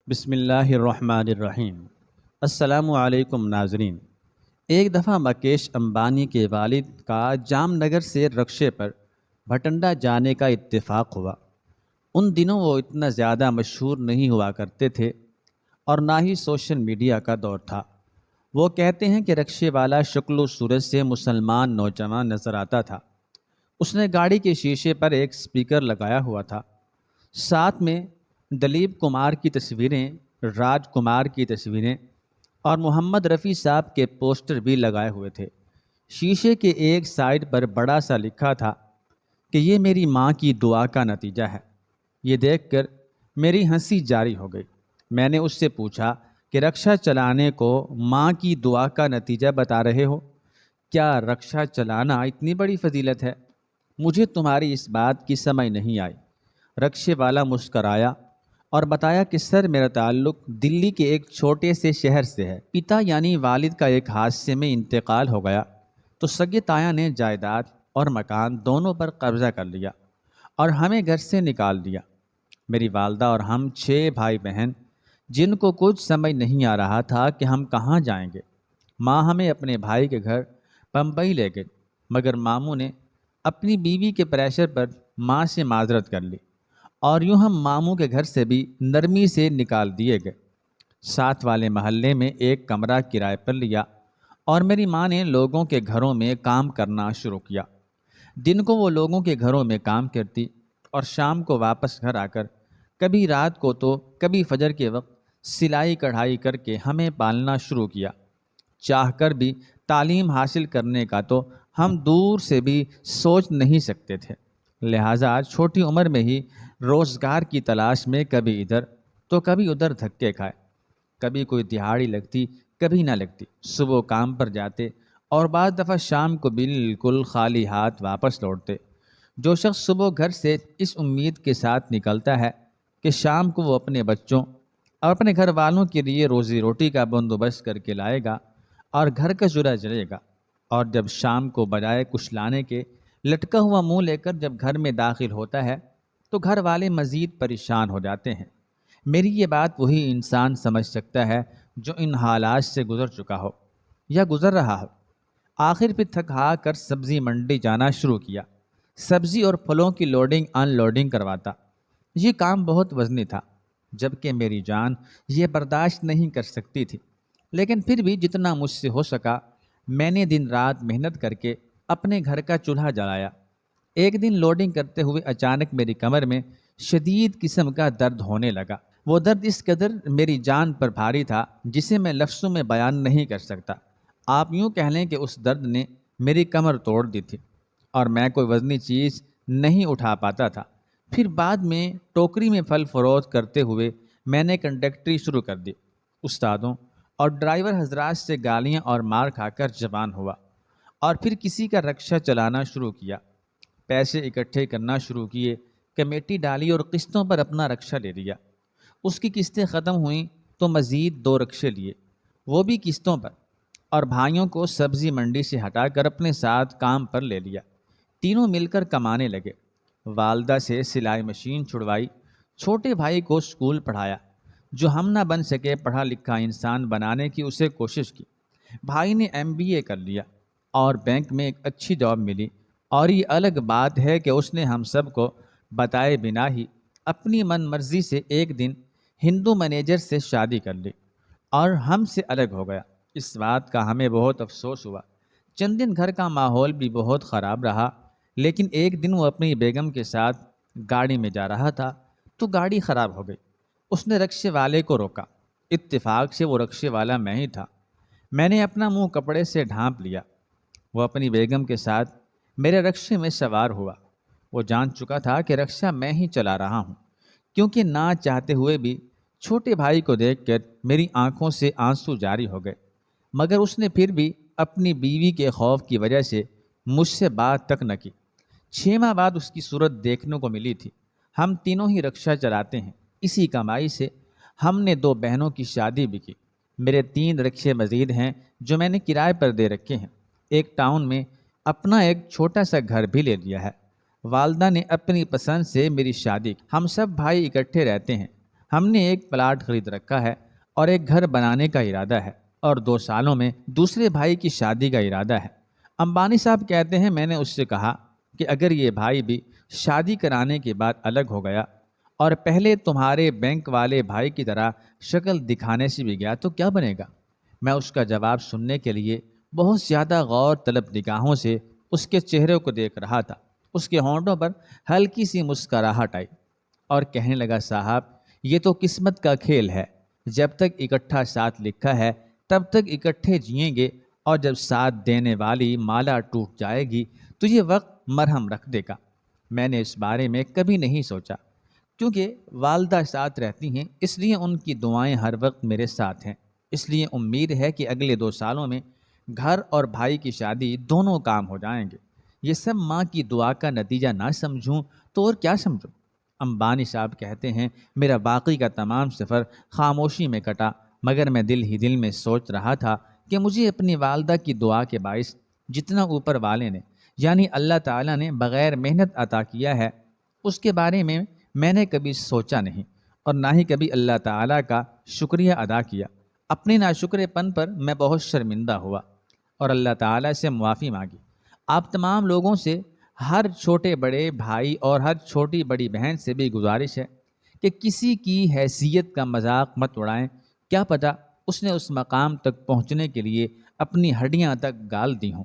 بسم اللہ الرحمن الرحیم۔ السلام علیکم ناظرین۔ ایک دفعہ مکیش امبانی کے والد کا جام نگر سے رکشے پر بھٹنڈا جانے کا اتفاق ہوا۔ ان دنوں وہ اتنا زیادہ مشہور نہیں ہوا کرتے تھے اور نہ ہی سوشل میڈیا کا دور تھا۔ وہ کہتے ہیں کہ رکشے والا شکل و صورت سے مسلمان نوجوان نظر آتا تھا۔ اس نے گاڑی کے شیشے پر ایک سپیکر لگایا ہوا تھا، ساتھ میں دلیپ کمار کی تصویریں، راج کمار کی تصویریں اور محمد رفیع صاحب کے پوسٹر بھی لگائے ہوئے تھے۔ شیشے کے ایک سائڈ پر بڑا سا لکھا تھا کہ یہ میری ماں کی دعا کا نتیجہ ہے۔ یہ دیکھ کر میری ہنسی جاری ہو گئی۔ میں نے اس سے پوچھا کہ رکشہ چلانے کو ماں کی دعا کا نتیجہ بتا رہے ہو؟ کیا رکشہ چلانا اتنی بڑی فضیلت ہے؟ مجھے تمہاری اس بات کی سمجھ نہیں آئی۔ رکشے والا مسکرایا اور بتایا کہ سر، میرا تعلق دلی کے ایک چھوٹے سے شہر سے ہے۔ پتا یعنی والد کا ایک حادثے میں انتقال ہو گیا تو سگے تایا نے جائیداد اور مکان دونوں پر قبضہ کر لیا اور ہمیں گھر سے نکال دیا۔ میری والدہ اور ہم 6 بھائی بہن، جن کو کچھ سمجھ نہیں آ رہا تھا کہ ہم کہاں جائیں گے۔ ماں ہمیں اپنے بھائی کے گھر بمبئی لے گئی، مگر ماموں نے اپنی بیوی کے پریشر پر ماں سے معذرت کر لی اور یوں ہم ماموں کے گھر سے بھی نرمی سے نکال دیے گئے۔ ساتھ والے محلے میں ایک کمرہ کرائے پر لیا اور میری ماں نے لوگوں کے گھروں میں کام کرنا شروع کیا۔ دن کو وہ لوگوں کے گھروں میں کام کرتی اور شام کو واپس گھر آ کر کبھی رات کو تو کبھی فجر کے وقت سلائی کڑھائی کر کے ہمیں پالنا شروع کیا۔ چاہ کر بھی تعلیم حاصل کرنے کا تو ہم دور سے بھی سوچ نہیں سکتے تھے، لہٰذا چھوٹی عمر میں ہی روزگار کی تلاش میں کبھی ادھر تو کبھی ادھر دھکے کھائے۔ کبھی کوئی دہاڑی لگتی، کبھی نہ لگتی۔ صبح کام پر جاتے اور بعض دفعہ شام کو بالکل خالی ہاتھ واپس لوٹتے۔ جو شخص صبح گھر سے اس امید کے ساتھ نکلتا ہے کہ شام کو وہ اپنے بچوں اور اپنے گھر والوں کے لیے روزی روٹی کا بندوبست کر کے لائے گا اور گھر کا چولہا جلے گا، اور جب شام کو بجائے کچھ لانے کے لٹکا ہوا منہ لے کر جب گھر میں داخل ہوتا ہے تو گھر والے مزید پریشان ہو جاتے ہیں۔ میری یہ بات وہی انسان سمجھ سکتا ہے جو ان حالات سے گزر چکا ہو یا گزر رہا ہو۔ آخر پہ تھک ہار کر سبزی منڈی جانا شروع کیا۔ سبزی اور پھلوں کی لوڈنگ ان لوڈنگ کرواتا۔ یہ کام بہت وزنی تھا، جبکہ میری جان یہ برداشت نہیں کر سکتی تھی، لیکن پھر بھی جتنا مجھ سے ہو سکا میں نے دن رات محنت کر کے اپنے گھر کا چولہا جلایا۔ ایک دن لوڈنگ کرتے ہوئے اچانک میری کمر میں شدید قسم کا درد ہونے لگا۔ وہ درد اس قدر میری جان پر بھاری تھا جسے میں لفظوں میں بیان نہیں کر سکتا۔ آپ یوں کہہ لیں کہ اس درد نے میری کمر توڑ دی تھی اور میں کوئی وزنی چیز نہیں اٹھا پاتا تھا۔ پھر بعد میں ٹوکری میں پھل فروخت کرتے ہوئے میں نے کنڈکٹری شروع کر دی۔ استادوں اور ڈرائیور حضرات سے گالیاں اور مار کھا کر جوان ہوا اور پھر کسی کا رکشہ چلانا شروع کیا۔ پیسے اکٹھے کرنا شروع کیے، کمیٹی ڈالی اور قسطوں پر اپنا رکشہ لے لیا۔ اس کی قسطیں ختم ہوئیں تو مزید 2 رکشے لیے، وہ بھی قسطوں پر، اور بھائیوں کو سبزی منڈی سے ہٹا کر اپنے ساتھ کام پر لے لیا۔ تینوں مل کر کمانے لگے۔ والدہ سے سلائی مشین چھڑوائی، چھوٹے بھائی کو اسکول پڑھایا، جو ہم نہ بن سکے پڑھا لکھا انسان بنانے کی اسے کوشش کی۔ بھائی نے MBA کر لیا اور بینک میں ایک اچھی جاب ملی، اور یہ الگ بات ہے کہ اس نے ہم سب کو بتائے بنا ہی اپنی من مرضی سے ایک دن ہندو مینیجر سے شادی کر لی اور ہم سے الگ ہو گیا۔ اس بات کا ہمیں بہت افسوس ہوا۔ چند دن گھر کا ماحول بھی بہت خراب رہا، لیکن ایک دن وہ اپنی بیگم کے ساتھ گاڑی میں جا رہا تھا تو گاڑی خراب ہو گئی۔ اس نے رکشے والے کو روکا۔ اتفاق سے وہ رکشے والا میں ہی تھا۔ میں نے اپنا منہ کپڑے سے ڈھانپ لیا۔ وہ اپنی بیگم کے ساتھ میرے رکشے میں سوار ہوا۔ وہ جان چکا تھا کہ رکشہ میں ہی چلا رہا ہوں، کیونکہ نہ چاہتے ہوئے بھی چھوٹے بھائی کو دیکھ کر میری آنکھوں سے آنسو جاری ہو گئے، مگر اس نے پھر بھی اپنی بیوی کے خوف کی وجہ سے مجھ سے بات تک نہ کی۔ 6 ماہ بعد اس کی صورت دیکھنے کو ملی تھی۔ ہم تینوں ہی رکشہ چلاتے ہیں۔ اسی کمائی سے ہم نے 2 بہنوں کی شادی بھی کی۔ میرے 3 رکشے مزید ہیں جو میں نے کرائے پر دے رکھے ہیں۔ ایک ٹاؤن میں اپنا ایک چھوٹا سا گھر بھی لے لیا ہے۔ والدہ نے اپنی پسند سے میری شادی کی۔ ہم سب بھائی اکٹھے رہتے ہیں۔ ہم نے ایک پلاٹ خرید رکھا ہے اور ایک گھر بنانے کا ارادہ ہے، اور 2 سالوں میں دوسرے بھائی کی شادی کا ارادہ ہے۔ امبانی صاحب کہتے ہیں، میں نے اس سے کہا کہ اگر یہ بھائی بھی شادی کرانے کے بعد الگ ہو گیا اور پہلے تمہارے بینک والے بھائی کی طرح شکل دکھانے سے بھی گیا تو کیا بنے گا؟ میں اس کا جواب سننے کے لیے بہت زیادہ غور طلب نگاہوں سے اس کے چہرے کو دیکھ رہا تھا۔ اس کے ہونٹوں پر ہلکی سی مسکراہٹ آئی اور کہنے لگا، صاحب یہ تو قسمت کا کھیل ہے، جب تک اکٹھا ساتھ لکھا ہے تب تک اکٹھے جئیں گے، اور جب ساتھ دینے والی مالا ٹوٹ جائے گی تو یہ وقت مرہم رکھ دے گا۔ میں نے اس بارے میں کبھی نہیں سوچا، کیونکہ والدہ ساتھ رہتی ہیں، اس لیے ان کی دعائیں ہر وقت میرے ساتھ ہیں۔ اس لیے امید ہے کہ اگلے 2 سالوں میں گھر اور بھائی کی شادی دونوں کام ہو جائیں گے۔ یہ سب ماں کی دعا کا نتیجہ نہ سمجھوں تو اور کیا سمجھوں؟ امبانی صاحب کہتے ہیں، میرا باقی کا تمام سفر خاموشی میں کٹا، مگر میں دل ہی دل میں سوچ رہا تھا کہ مجھے اپنی والدہ کی دعا کے باعث جتنا اوپر والے نے یعنی اللہ تعالیٰ نے بغیر محنت عطا کیا ہے، اس کے بارے میں نے کبھی سوچا نہیں، اور نہ ہی کبھی اللہ تعالیٰ کا شکریہ ادا کیا۔ اپنے ناشکرے پن پر میں بہت شرمندہ ہوا اور اللہ تعالیٰ سے معافی مانگی۔ آپ تمام لوگوں سے، ہر چھوٹے بڑے بھائی اور ہر چھوٹی بڑی بہن سے بھی گزارش ہے کہ کسی کی حیثیت کا مذاق مت اڑائیں، کیا پتہ اس نے اس مقام تک پہنچنے کے لیے اپنی ہڈیاں تک گال دی ہوں۔